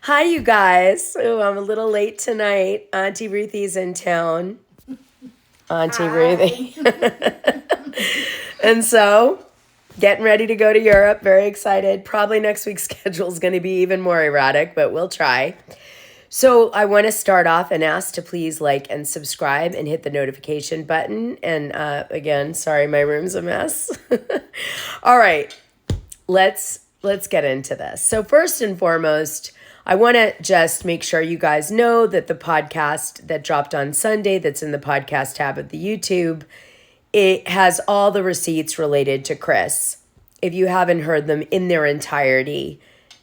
Hi, you guys. Oh, I'm a little late tonight. Auntie Ruthie's in town. Auntie Ruthie. And so, getting ready to go to Europe. Very excited. Probably next week's schedule is going to be even more erratic, but we'll try. So I want to start off and ask to please like and subscribe and hit the notification button. And again, sorry, my room's a mess. All right, let's get into this. So first and foremost, I want to just make sure you guys know that the podcast that dropped on Sunday, that's in the podcast tab of the YouTube, it has all the receipts related to Chris. If you haven't heard them in their entirety,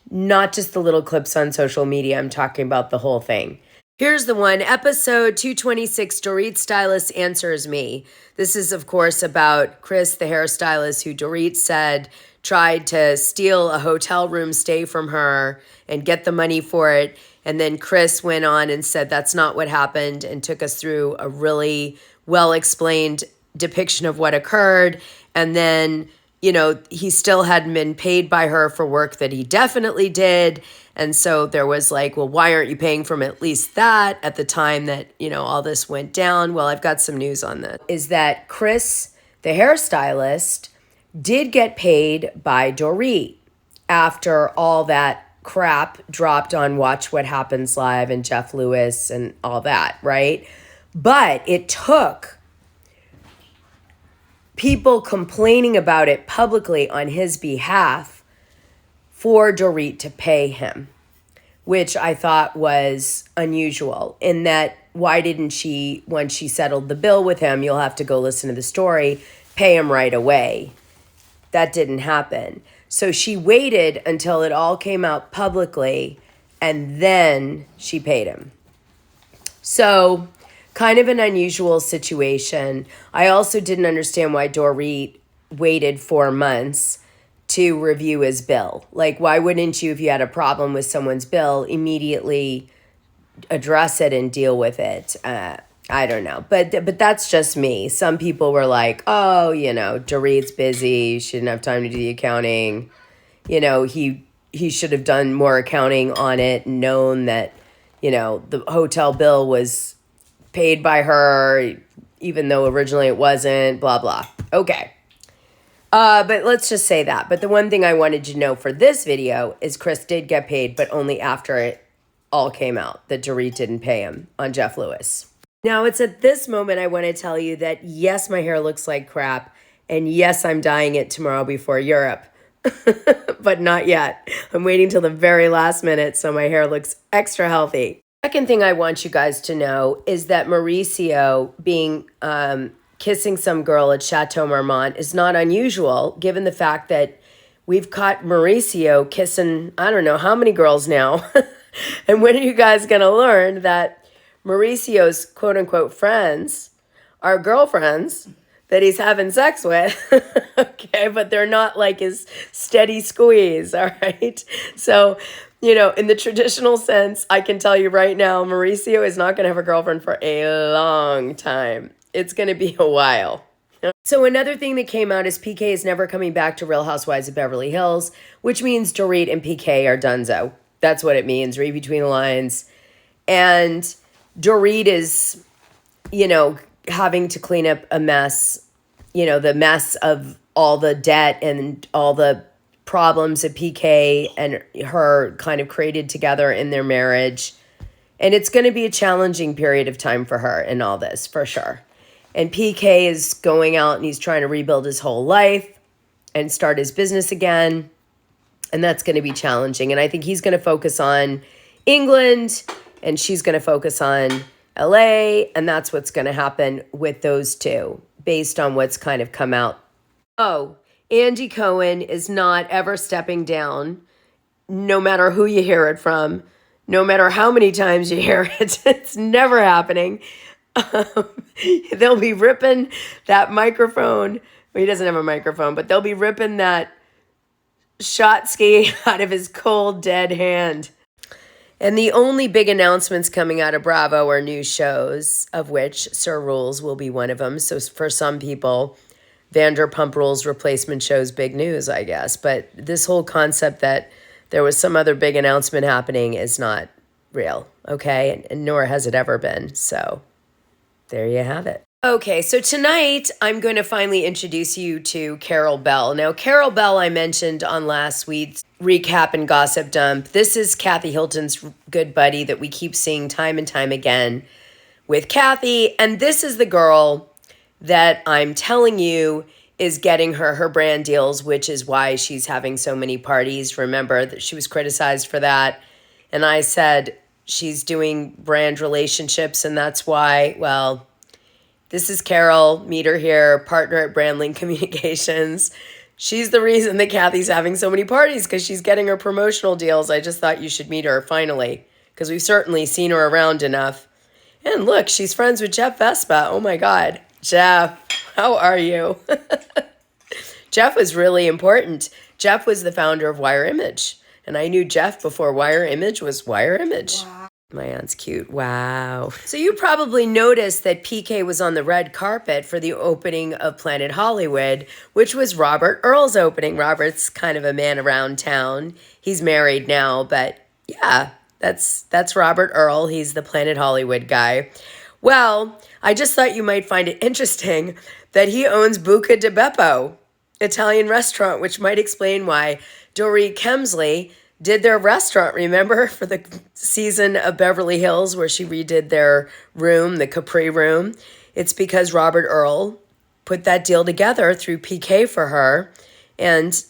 not just the little clips on social media, I'm talking about the whole thing. Here's the one, episode 226, Dorit Stylist Answers Me. This is, of course, about Chris, the hairstylist, who Dorit said tried to steal a hotel room stay from her and get the money for it. And then Chris went on and said that's not what happened and took us through a really well-explained depiction of what occurred. And then, you know, he still hadn't been paid by her for work that he definitely did. And so there was like, well, why aren't you paying for him at least that at the time that, you know, all this went down? Well, I've got some news on that. Is that Chris, the hairstylist, did get paid by Dorit after all that crap dropped on Watch What Happens Live and Jeff Lewis and all that, right? But it took people complaining about it publicly on his behalf for Dorit to pay him, which I thought was unusual in that why didn't she, once she settled the bill with him, you'll have to go listen to the story, pay him right away. That didn't happen. So she waited until it all came out publicly and then she paid him. So kind of an unusual situation. I also didn't understand why Dorit waited 4 months to review his bill. Like, why wouldn't you, if you had a problem with someone's bill, immediately address it and deal with it? I don't know. But that's just me. Some people were like, oh, you know, Dorit's busy. She didn't have time to do the accounting. You know, he should have done more accounting on it, known that, you know, the hotel bill was paid by her, even though originally it wasn't, blah, blah. Okay. But let's just say that. But the one thing I wanted you to know for this video is Chris did get paid, but only after it all came out that Dorit didn't pay him on Jeff Lewis. Now, it's at this moment I want to tell you that, yes, my hair looks like crap, and yes, I'm dyeing it tomorrow before Europe, but not yet. I'm waiting till the very last minute so my hair looks extra healthy. Second thing I want you guys to know is that Mauricio being kissing some girl at Chateau Marmont is not unusual, given the fact that we've caught Mauricio kissing, I don't know how many girls now. And when are you guys going to learn that Mauricio's quote-unquote friends are girlfriends that he's having sex with? Okay, but they're not like his steady squeeze, all right? So, you know, in the traditional sense, I can tell you right now, Mauricio is not going to have a girlfriend for a long time. It's going to be a while. So another thing that came out is PK is never coming back to Real Housewives of Beverly Hills, which means Dorit and PK are donezo. That's what it means, read between the lines. And Dorit is, you know, having to clean up a mess, you know, the mess of all the debt and all the problems that PK and her kind of created together in their marriage. And it's going to be a challenging period of time for her in all this, for sure. And PK is going out and he's trying to rebuild his whole life and start his business again. And that's going to be challenging. And I think he's going to focus on England and she's going to focus on LA, and that's what's going to happen with those two, based on what's kind of come out. Oh, Andy Cohen is not ever stepping down, no matter who you hear it from, no matter how many times you hear it. It's never happening. They'll be ripping that microphone. Well, he doesn't have a microphone, but they'll be ripping that shot ski out of his cold, dead hand. And the only big announcements coming out of Bravo are new shows, of which Sir Rules will be one of them. So for some people, Vanderpump Rules replacement show's big news, I guess. But this whole concept that there was some other big announcement happening is not real, okay? And nor has it ever been. So there you have it. Okay, so tonight I'm going to finally introduce you to Carol Bell. Now, Carol Bell I mentioned on last week's recap and gossip dump. This is Kathy Hilton's good buddy that we keep seeing time and time again with Kathy. And this is the girl that I'm telling you is getting her brand deals, which is why she's having so many parties. Remember that she was criticized for that. And I said she's doing brand relationships, and that's why, well, this is Carol, meet her here, partner at Brandling Communications. She's the reason that Kathy's having so many parties because she's getting her promotional deals. I just thought you should meet her finally because we've certainly seen her around enough. And look, she's friends with Jeff Vespa. Oh my God. Jeff, how are you? Jeff was really important. Jeff was the founder of Wire Image. And I knew Jeff before Wire Image was Wire Image. Wow. My aunt's cute. Wow. So you probably noticed that PK was on the red carpet for the opening of Planet Hollywood, which was Robert Earl's opening. Robert's kind of a man around town. He's married now, but yeah, that's Robert Earl. He's the Planet Hollywood guy. Well, I just thought you might find it interesting that he owns Buca di Beppo, Italian restaurant, which might explain why Dorit Kemsley did their restaurant, remember, for the season of Beverly Hills where she redid their room, the Capri room. It's because Robert Earl put that deal together through PK for her. And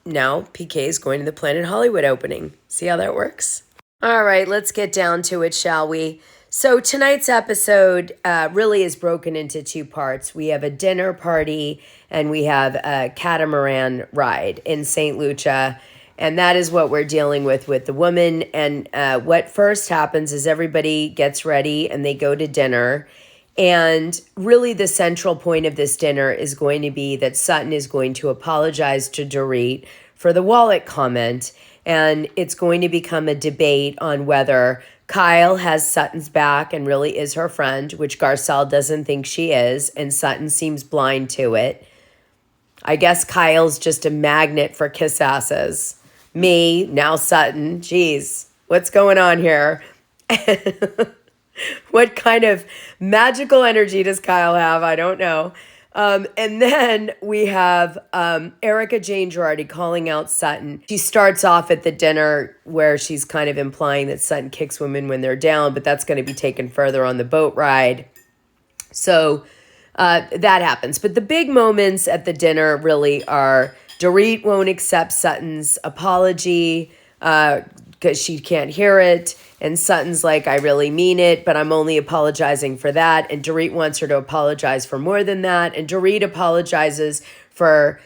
now PK is going to the Planet Hollywood opening. See how that works? All right, let's get down to it, shall we? So tonight's episode really is broken into two parts. We have a dinner party and we have a catamaran ride in St. Lucia. And that is what we're dealing with the woman. And what first happens is everybody gets ready and they go to dinner. And really the central point of this dinner is going to be that Sutton is going to apologize to Dorit for the wallet comment. And it's going to become a debate on whether Kyle has Sutton's back and really is her friend, which Garcelle doesn't think she is. And Sutton seems blind to it. I guess Kyle's just a magnet for kiss asses. Me, now Sutton. Geez, what's going on here? What kind of magical energy does Kyle have? I don't know. And then we have Erika Jayne calling out Sutton. She starts off at the dinner where she's kind of implying that Sutton kicks women when they're down, but that's going to be taken further on the boat ride. So that happens. But the big moments at the dinner really are Dorit won't accept Sutton's apology because she can't hear it. And Sutton's like, I really mean it, but I'm only apologizing for that. And Dorit wants her to apologize for more than that. And Dorit apologizes for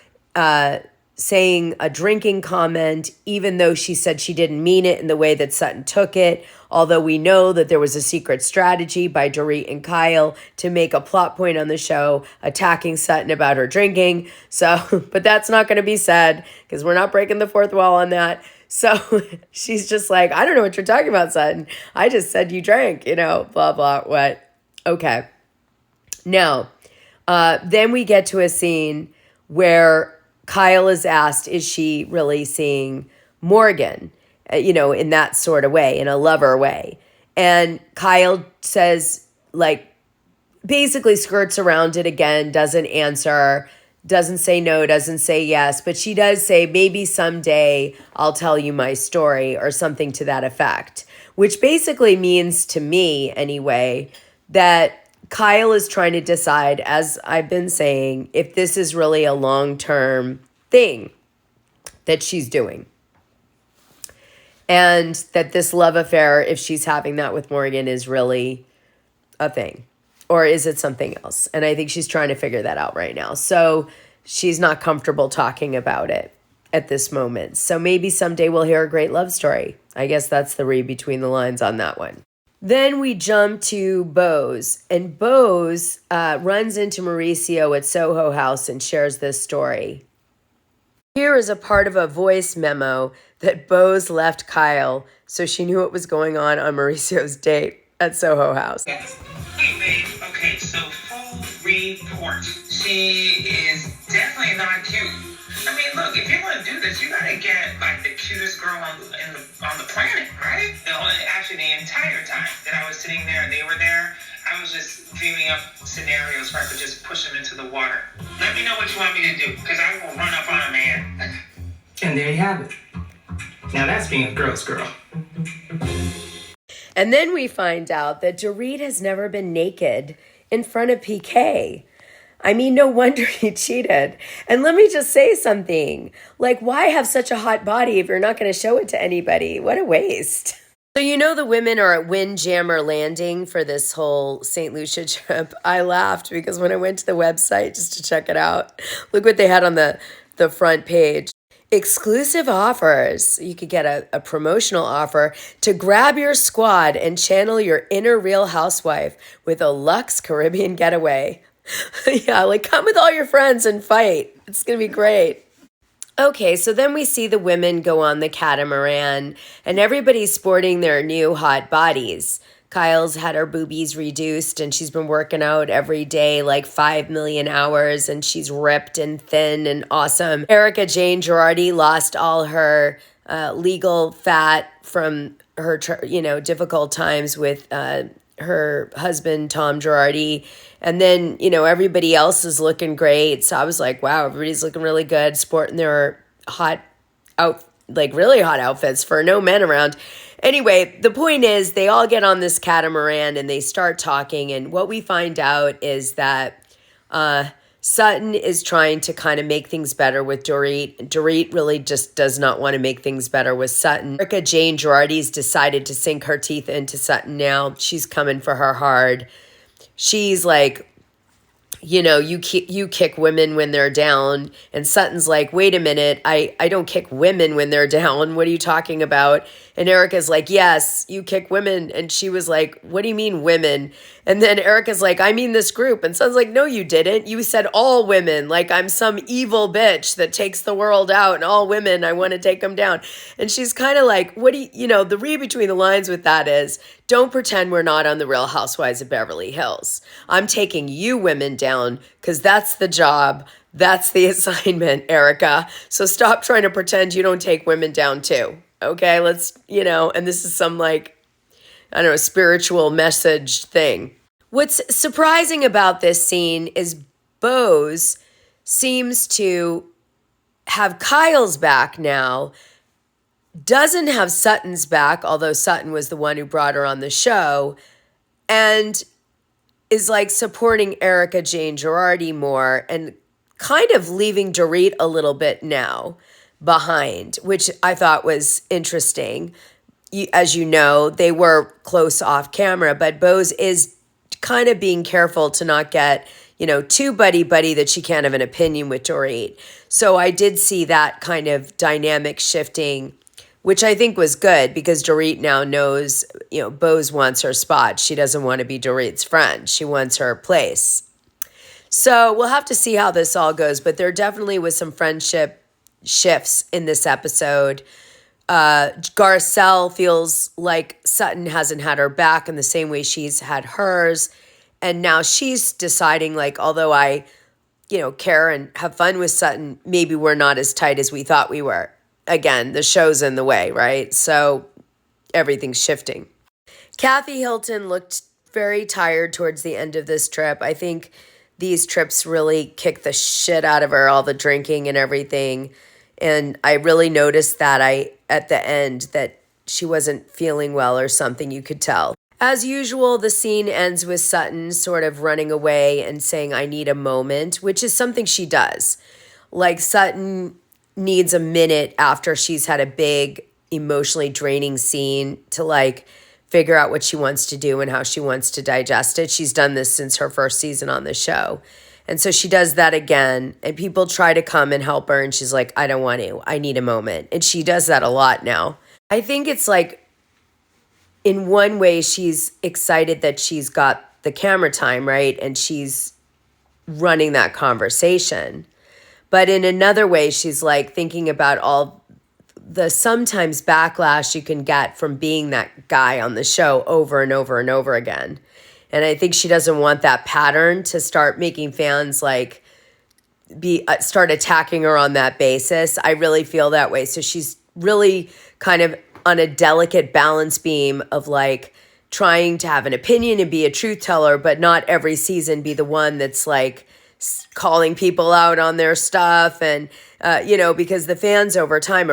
saying a drinking comment, even though she said she didn't mean it in the way that Sutton took it. Although we know that there was a secret strategy by Dorit and Kyle to make a plot point on the show, attacking Sutton about her drinking. So, but that's not going to be said because we're not breaking the fourth wall on that. So she's just like, I don't know what you're talking about, Sutton. I just said you drank, blah, blah, what. Okay. Now, then we get to a scene where Kyle is asked, is she really seeing Morgan, in that sort of way, in a lover way. And Kyle says, basically skirts around it again, doesn't answer, doesn't say no, doesn't say yes, but she does say, maybe someday I'll tell you my story or something to that effect, which basically means to me anyway, that Kyle is trying to decide, as I've been saying, if this is really a long-term thing that she's doing. And that this love affair, if she's having that with Morgan, is really a thing. Or is it something else? And I think she's trying to figure that out right now. So she's not comfortable talking about it at this moment. So maybe someday we'll hear a great love story. I guess that's the read between the lines on that one. Then we jump to Bose. And Bose runs into Mauricio at Soho House and shares this story. Here is a part of a voice memo that Bose left Kyle so she knew what was going on Mauricio's date at Soho House. Yes. Hey, babe. Okay, so full report. She is definitely not cute. I mean, look, if you're gonna do this, you gotta get like the cutest girl on the planet, right? Actually, the entire time that I was sitting there and they were there, I was just dreaming up scenarios where I could just push them into the water. Let me know what you want me to do, because I will run up on a man. And there you have it. Now that's being a girl's girl. And then we find out that Dorit has never been naked in front of PK. I mean, no wonder he cheated. And let me just say something. Like, why have such a hot body if you're not going to show it to anybody? What a waste. So you know the women are at Windjammer Landing for this whole St. Lucia trip. I laughed because when I went to the website just to check it out, look what they had on the front page. Exclusive offers. You could get a promotional offer to grab your squad and channel your inner Real Housewife with a luxe Caribbean getaway. Yeah, like come with all your friends and fight. It's going to be great. Okay, so then we see the women go on the Catamaran and everybody's sporting their new hot bodies. Kyle's had her boobies reduced and she's been working out every day like 5 million hours and she's ripped and thin and awesome. Erika Jayne lost all her legal fat from her difficult times with her husband Tom Girardi. And then, everybody else is looking great. So I was like, wow, everybody's looking really good, sporting their really hot outfits for no men around. Anyway, the point is they all get on this catamaran and they start talking. And what we find out is that Sutton is trying to kind of make things better with Dorit. Dorit really just does not want to make things better with Sutton. Erika Jayne Girardi's decided to sink her teeth into Sutton now. She's coming for her hard. She's like, you kick women when they're down. And Sutton's like, wait a minute, I don't kick women when they're down. What are you talking about? And Erika's like, yes, you kick women. And she was like, what do you mean women? And then Erika's like, I mean this group. And Sutton's like, no, you didn't. You said all women, like I'm some evil bitch that takes the world out and all women, I want to take them down. And she's kind of like, what do you, the read between the lines with that is, don't pretend we're not on the Real Housewives of Beverly Hills. I'm taking you women down because that's the job. That's the assignment, Erika. So stop trying to pretend you don't take women down too. Okay, let's, and this is some spiritual message thing. What's surprising about this scene is Bose seems to have Kyle's back now, doesn't have Sutton's back, although Sutton was the one who brought her on the show, and is like supporting Erika Jayne Girardi more and kind of leaving Dorit a little bit now behind, which I thought was interesting. As you know, they were close off camera, but Bose is kind of being careful to not get, too buddy-buddy that she can't have an opinion with Dorit. So I did see that kind of dynamic shifting, which I think was good because Dorit now knows, Bose wants her spot. She doesn't want to be Dorit's friend. She wants her place. So we'll have to see how this all goes, but there definitely was some friendship shifts in this episode. Garcelle feels like Sutton hasn't had her back in the same way she's had hers. And now she's deciding, like, although I, care and have fun with Sutton, maybe we're not as tight as we thought we were. Again, the show's in the way, right? So everything's shifting. Kathy Hilton looked very tired towards the end of this trip. I think these trips really kicked the shit out of her, all the drinking and everything. And I really noticed that at the end that she wasn't feeling well or something, you could tell. As usual, the scene ends with Sutton sort of running away and saying, I need a moment, which is something she does. Like Sutton needs a minute after she's had a big emotionally draining scene to figure out what she wants to do and how she wants to digest it. She's done this since her first season on the show. And so she does that again, and people try to come and help her, and she's like, I don't want to. I need a moment. And she does that a lot now. I think it's in one way, she's excited that she's got the camera time, right? And she's running that conversation. But in another way, she's thinking about all the sometimes backlash you can get from being that guy on the show over and over and over again. And I think she doesn't want that pattern to start making fans start attacking her on that basis. I really feel that way. So she's really kind of on a delicate balance beam of like trying to have an opinion and be a truth teller, but not every season be the one that's like calling people out on their stuff. And, because the fans over time,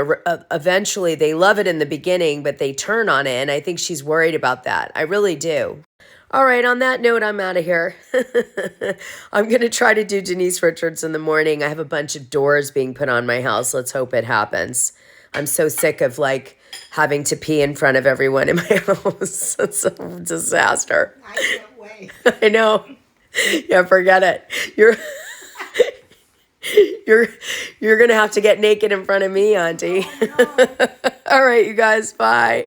eventually they love it in the beginning, but they turn on it. And I think she's worried about that. I really do. All right, on that note, I'm out of here. I'm going to try to do Denise Richards in the morning. I have a bunch of doors being put on my house. Let's hope it happens. I'm so sick of like having to pee in front of everyone in my house. It's a disaster. I can't wait. I know. Yeah, forget it. You're going to have to get naked in front of me, Auntie. Oh, no. All right, you guys, bye.